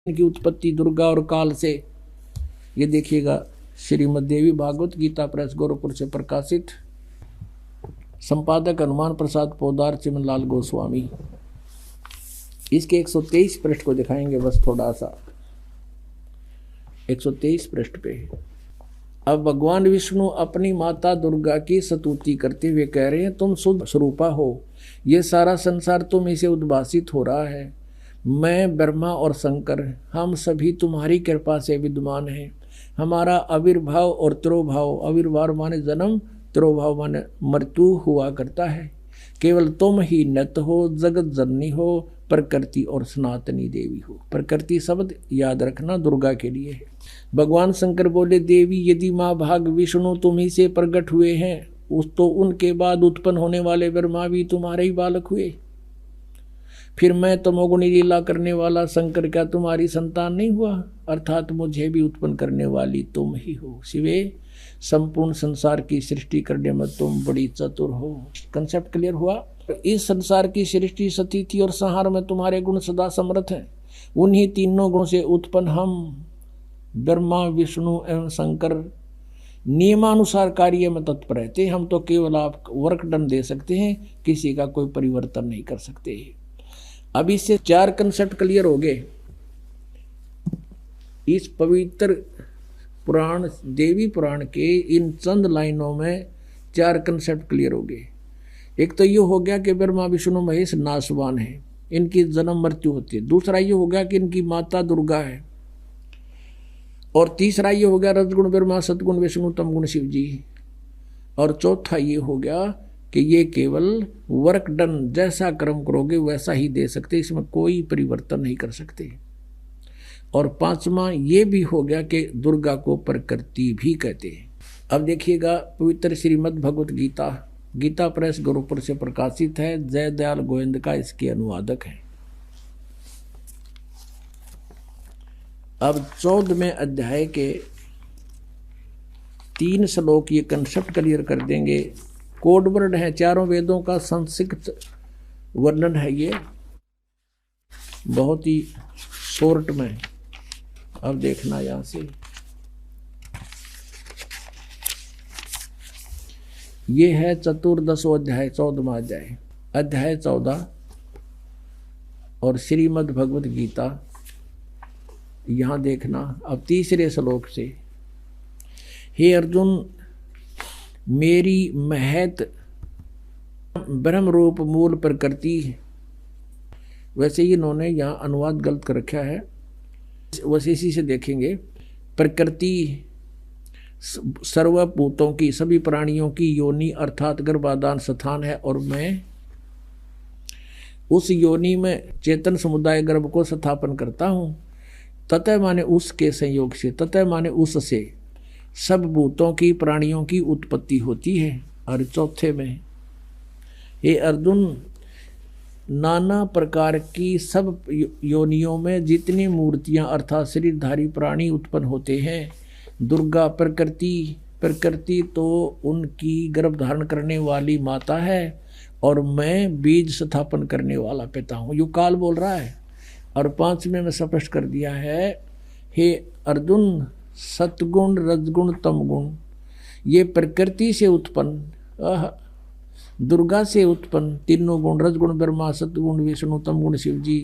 की उत्पत्ति दुर्गा और काल से। ये देखिएगा श्रीमद् देवी भागवत गीता प्रेस गोरखपुर से प्रकाशित, संपादक हनुमान प्रसाद पोदार चिमनलाल गोस्वामी। इसके 123 पृष्ठ को दिखाएंगे बस थोड़ा सा। 123 पृष्ठ पे अब भगवान विष्णु अपनी माता दुर्गा की स्तुति करते हुए कह रहे हैं, तुम शुद्ध स्वरूपा हो, ये सारा संसार तुम इसे उद्भासित हो रहा है। मैं ब्रह्मा और शंकर हम सभी तुम्हारी कृपा से विद्यमान हैं। हमारा आविर्भाव और तिरोभाव, आविर्भाव माने जन्म, तिरोभाव माने मृत्यु हुआ करता है। केवल तुम ही नित हो, जगत जननी हो, प्रकृति और सनातनी देवी हो। प्रकृति शब्द याद रखना दुर्गा के लिए है। भगवान शंकर बोले, देवी यदि माँ भाग विष्णु तुम ही से प्रकट हुए हैं, उस तो उनके बाद उत्पन्न होने वाले ब्रह्मा भी तुम्हारे ही बालक हुए। फिर मैं तमोगुणी लीला करने वाला शंकर क्या तुम्हारी संतान नहीं हुआ? अर्थात मुझे भी उत्पन्न करने वाली तुम ही हो। शिवे, संपूर्ण संसार की सृष्टि करने में तुम बड़ी चतुर हो। कंसेप्ट क्लियर हुआ? इस संसार की सृष्टि, स्थिति और संहार में तुम्हारे गुण सदा समर्थ हैं। उन्हीं तीनों गुणों से उत्पन्न हम ब्रह्मा, विष्णु एवं शंकर नियमानुसार कार्य में तत्पर रहते। हम तो केवल आप वर्क डन दे सकते हैं, किसी का कोई परिवर्तन नहीं कर सकते। अब इससे 4 कंसेप्ट क्लियर हो गए। इस पवित्र पुराण, देवी पुराण के इन चंद लाइनों में 4 कंसेप्ट क्लियर हो गए। एक तो ये हो गया कि ब्रह्मा विष्णु महेश नाशवान है, इनकी जन्म मृत्यु होती है। दूसरा ये हो गया कि इनकी माता दुर्गा है। और तीसरा ये हो गया रजगुण ब्रह्मा, सतगुण विष्णु, तमगुण शिव जी। और चौथा ये हो गया कि ये केवल वर्क डन, जैसा कर्म करोगे वैसा ही दे सकते, इसमें कोई परिवर्तन नहीं कर सकते। और 5वां ये भी हो गया कि दुर्गा को प्रकृति भी कहते हैं। अब देखिएगा पवित्र श्रीमद् भगवत गीता, गीता प्रेस गोरखपुर से प्रकाशित है। जय दयाल गोविंद का इसके अनुवादक है। अब 14वें अध्याय के 3 श्लोक ये कंसेप्ट क्लियर कर देंगे। कोड वर्ड है, चारों वेदों का संक्षिप्त वर्णन है ये, बहुत ही शॉर्ट में। अब देखना यहां से, ये है चतुर्दशो अध्याय, 14वां अध्याय, अध्याय 14 और श्रीमद् भगवत गीता। यहां देखना अब 3 श्लोक से, हे अर्जुन, मेरी महत ब्रह्म रूप मूल प्रकृति। वैसे ही इन्होंने यहाँ अनुवाद गलत कर रखा है, वैसे इसी से देखेंगे। प्रकृति सर्वभूतों की, सभी प्राणियों की योनि अर्थात गर्भाधान स्थान है, और मैं उस योनि में चेतन समुदाय गर्भ को स्थापन करता हूँ। ततः माने उसके संयोग से, ततः माने उससे सब भूतों की, प्राणियों की उत्पत्ति होती है। और चौथे में, हे अर्जुन, नाना प्रकार की सब योनियों में जितनी मूर्तियां अर्थात शरीरधारी प्राणी उत्पन्न होते हैं, दुर्गा प्रकृति, प्रकृति तो उनकी गर्भ धारण करने वाली माता है, और मैं बीज स्थापन करने वाला पिता हूँ। यू काल बोल रहा है। और 5वें में स्पष्ट कर दिया है, हे अर्जुन, सतगुण रजगुण तमगुण ये प्रकृति से उत्पन्न, दुर्गा से उत्पन्न तीनों गुण, रजगुण ब्रह्मा, सतगुण विष्णु, तमगुण शिव जी,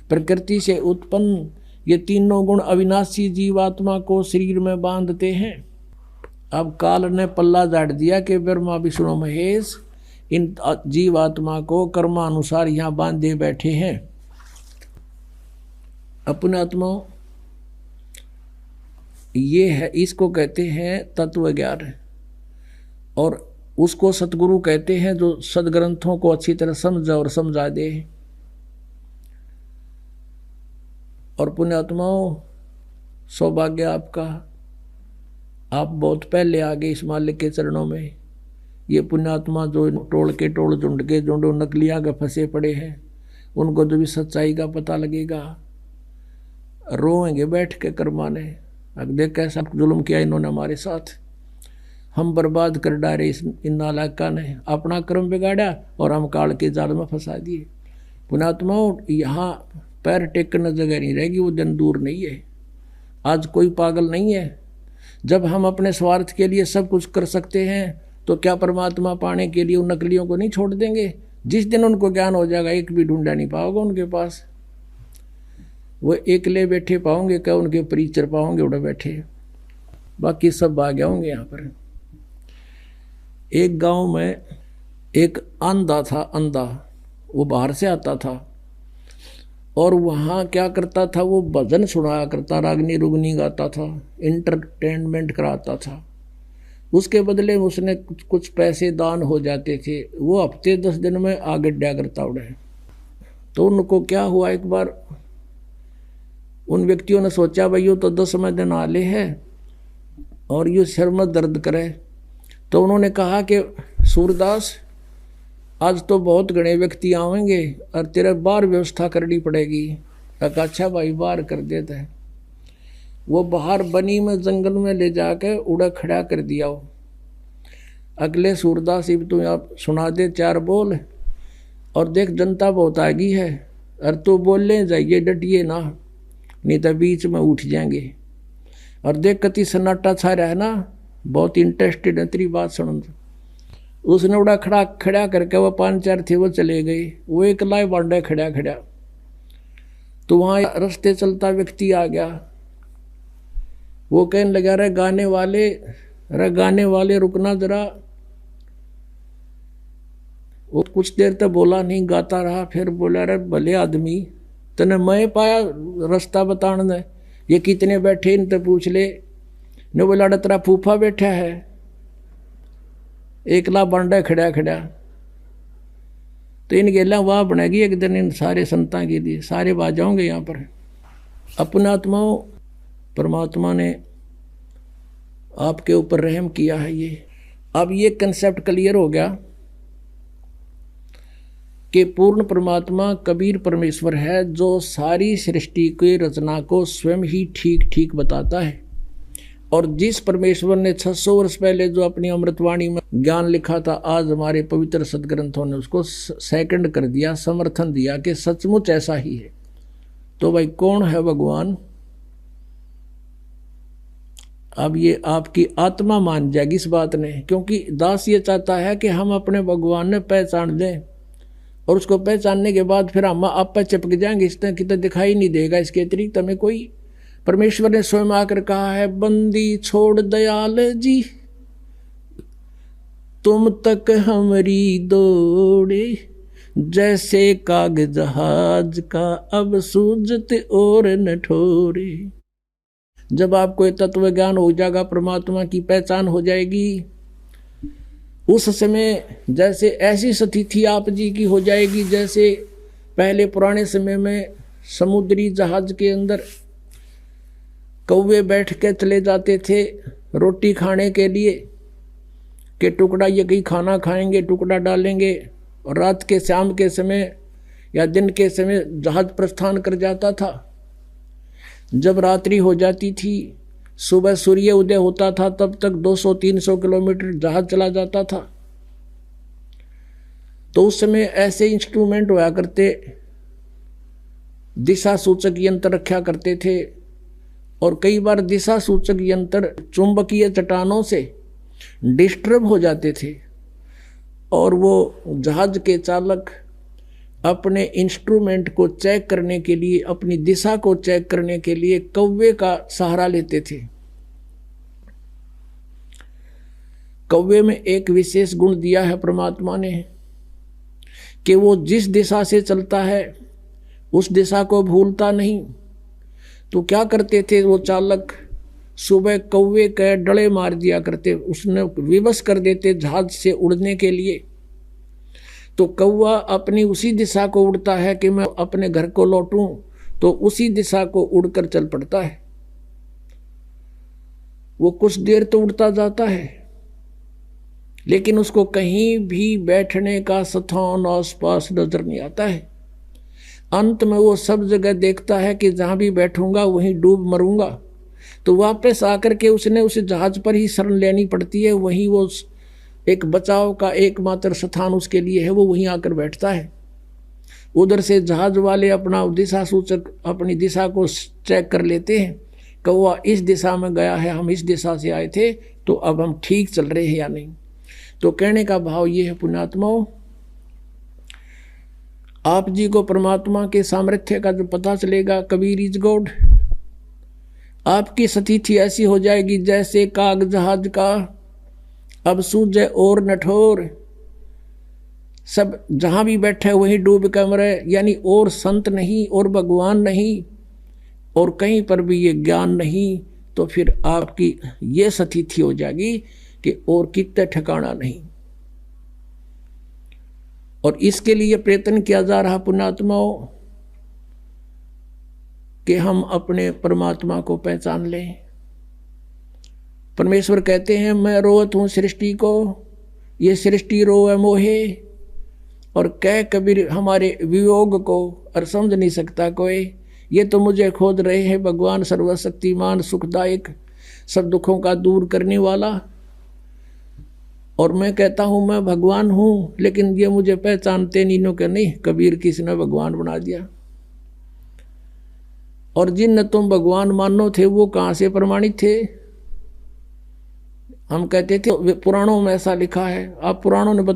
प्रकृति से उत्पन्न ये तीनों गुण अविनाशी जीवात्मा को शरीर में बांधते हैं। अब काल ने पल्ला झाड़ दिया कि ब्रह्मा विष्णु महेश इन जीवात्मा को कर्मानुसार यहाँ बांधे बैठे हैं। अपने आत्मा ये है, इसको कहते हैं तत्व ज्ञान, और उसको सतगुरु कहते हैं जो सदग्रंथों को अच्छी तरह समझा और समझा दे। और पुण्यात्माओं, सौभाग्य आपका, आप बहुत पहले आ गए इस मालिक के चरणों में। ये पुण्यात्मा जो टोल के टोल, झुंड के झुंड नकलिया के फंसे पड़े हैं, उनको जो भी सच्चाई का पता लगेगा, रोएंगे बैठ के कर्माने। अब देख कैसा जुल्म किया इन्होंने हमारे साथ, हम बर्बाद कर डाले इन नालायका ने, अपना कर्म बिगाड़ा और हम काल के जाल में फंसा दिए। पुण्यात्माओं, यहाँ पैर टेकने जगह नहीं रहेगी, वो दिन दूर नहीं है। आज कोई पागल नहीं है। जब हम अपने स्वार्थ के लिए सब कुछ कर सकते हैं तो क्या परमात्मा पाने के लिए उन नकलियों को नहीं छोड़ देंगे? जिस दिन उनको ज्ञान हो जाएगा एक भी ढूंढा नहीं पाओगे उनके पास। वो एकले बैठे पाओगे, क्या उनके परिचर पाओगे उड़े बैठे, बाकी सब आ गए होंगे। यहाँ पर एक गांव में एक अंधा था, अंधा, वो बाहर से आता था और वहाँ क्या करता था, वो भजन सुनाया करता, रागनी रुगनी गाता था, इंटरटेनमेंट कराता था। उसके बदले में उसने कुछ पैसे दान हो जाते थे, वो हफ्ते 10 दिन में आगे डा करता उड़े। तो उनको क्या हुआ, एक बार उन व्यक्तियों ने सोचा भाई यो तो 10वें दिन आले है और ये सिर में दर्द करे। तो उन्होंने कहा कि सूरदास आज तो बहुत घने व्यक्ति आवेंगे और तेरे बाहर व्यवस्था करनी पड़ेगी। कहा अच्छा भाई बाहर कर देता है। वो बाहर बनी में जंगल में ले जाके उड़ा खड़ा कर दिया। वो अगले सूरदास इब तू आप सुना दे 4 बोल और देख जनता बहुत आगी है और तू बोलने जाइए, डटिए ना, नहीं तो बीच में उठ जाएंगे। और देख कति सन्नाटा छा रहा है ना, बहुत इंटरेस्टेड है तेरी बात सुन। उसने उड़ा खड़ा करके वो 5-4 थे वो चले गए, वो एक लाए बांडे खड़ा। तो वहाँ रास्ते चलता व्यक्ति आ गया, वो कहने लगा रे गाने वाले रुकना जरा। वो कुछ देर तक बोला नहीं, गाता रहा, फिर बोला रे भले आदमी तने मैं पाया रास्ता बताने, ये कितने बैठे इनसे पूछ ले। ने बोला तेरा फूफा बैठा है, एकला बांडा खड़ा। तो इन गेला वाह बनेगी एक दिन इन सारे संतां के लिए, सारे बाज जाओगे यहाँ पर। अपने आत्माओं परमात्मा ने आपके ऊपर रहम किया है। ये अब ये कंसेप्ट क्लियर हो गया कि पूर्ण परमात्मा कबीर परमेश्वर है जो सारी सृष्टि की रचना को स्वयं ही ठीक बताता है। और जिस परमेश्वर ने 600 वर्ष पहले जो अपनी अमृतवाणी में ज्ञान लिखा था, आज हमारे पवित्र सदग्रंथों ने उसको सेकंड कर दिया, समर्थन दिया कि सचमुच ऐसा ही है। तो भाई कौन है भगवान? अब ये आपकी आत्मा मान जाएगी इस बात ने, क्योंकि दास ये चाहता है कि हम अपने भगवान ने पहचान दें और उसको पहचानने के बाद फिर हम आप पर चिपक जाएंगे, इस तरह की तो दिखाई नहीं देगा इसके अतिरिक्त हमें कोई। परमेश्वर ने स्वयं आकर कहा है, बंदी छोड़ दयाल जी तुम तक हमारी दौड़े, जैसे काग जहाज का अब सूझत और न ठोरे। जब आपको ये तत्व ज्ञान हो जाएगा, परमात्मा की पहचान हो जाएगी, उस समय जैसे ऐसी स्थिति आप जी की हो जाएगी जैसे पहले पुराने समय में समुद्री जहाज के अंदर कौवे बैठ के चले जाते थे रोटी खाने के लिए, कि टुकड़ा ये कहीं खाना खाएंगे, टुकड़ा डालेंगे, और रात के शाम के समय या दिन के समय जहाज प्रस्थान कर जाता था। जब रात्रि हो जाती थी, सुबह सूर्य उदय होता था, तब तक 200-300 किलोमीटर जहाज चला जाता था। तो उस समय ऐसे इंस्ट्रूमेंट हुआ करते, दिशा सूचक यंत्र रखा करते थे, और कई बार दिशा सूचक यंत्र चुंबकीय चट्टानों से डिस्टर्ब हो जाते थे, और वो जहाज के चालक अपने इंस्ट्रूमेंट को चेक करने के लिए, अपनी दिशा को चेक करने के लिए कौवे का सहारा लेते थे। कौवे में एक विशेष गुण दिया है परमात्मा ने कि वो जिस दिशा से चलता है उस दिशा को भूलता नहीं। तो क्या करते थे वो चालक, सुबह कौवे के डले मार दिया करते, उसने विवश कर देते जहाज से उड़ने के लिए। तो कौवा अपनी उसी दिशा को उड़ता है कि मैं अपने घर को लौटूं, तो उसी दिशा को उड़कर चल पड़ता है। वो कुछ देर तो उड़ता जाता है, लेकिन उसको कहीं भी बैठने का स्थान आसपास नजर नहीं आता है। अंत में वो सब जगह देखता है कि जहां भी बैठूंगा वहीं डूब मरूंगा। तो वापस आकर के उसने उस जहाज पर ही शरण लेनी पड़ती है, वहीं वो एक बचाव का एकमात्र स्थान उसके लिए है, वो वहीं आकर बैठता है। उधर से जहाज वाले अपना दिशा सूचक अपनी दिशा को चेक कर लेते हैं, कौवा इस दिशा में गया है, हम इस दिशा से आए थे, तो अब हम ठीक चल रहे हैं या नहीं। तो कहने का भाव ये है पुण्यात्माओं, आप जी को परमात्मा के सामर्थ्य का जो पता चलेगा, कबीर इज गॉड, आपकी स्थिति ऐसी हो जाएगी जैसे काग जहाज का अब सूझे और नठोर, सब जहां भी बैठे वहीं डूब कर मरे, यानी और संत नहीं और भगवान नहीं और कहीं पर भी ये ज्ञान नहीं, तो फिर आपकी ये स्थिति हो जाएगी कि और कितने ठिकाना नहीं। और इसके लिए प्रयत्न किया जा रहा पुण्यात्माओं कि हम अपने परमात्मा को पहचान लें। परमेश्वर कहते हैं मैं रोवत हूं सृष्टि को, ये सृष्टि रोवे मोहे, और कह कबीर हमारे वियोग को और समझ नहीं सकता कोई, ये तो मुझे खोज रहे हैं भगवान सर्वशक्तिमान सुखदायक सब दुखों का दूर करने वाला, और मैं कहता हूं मैं भगवान हूं, लेकिन ये मुझे पहचानते नहीं, के नहीं कबीर किसने भगवान बना दिया। और जिन तुम भगवान मानो थे वो कहां से प्रमाणित थे? हम कहते थे पुराणों में ऐसा लिखा है, आप पुराणों ने बता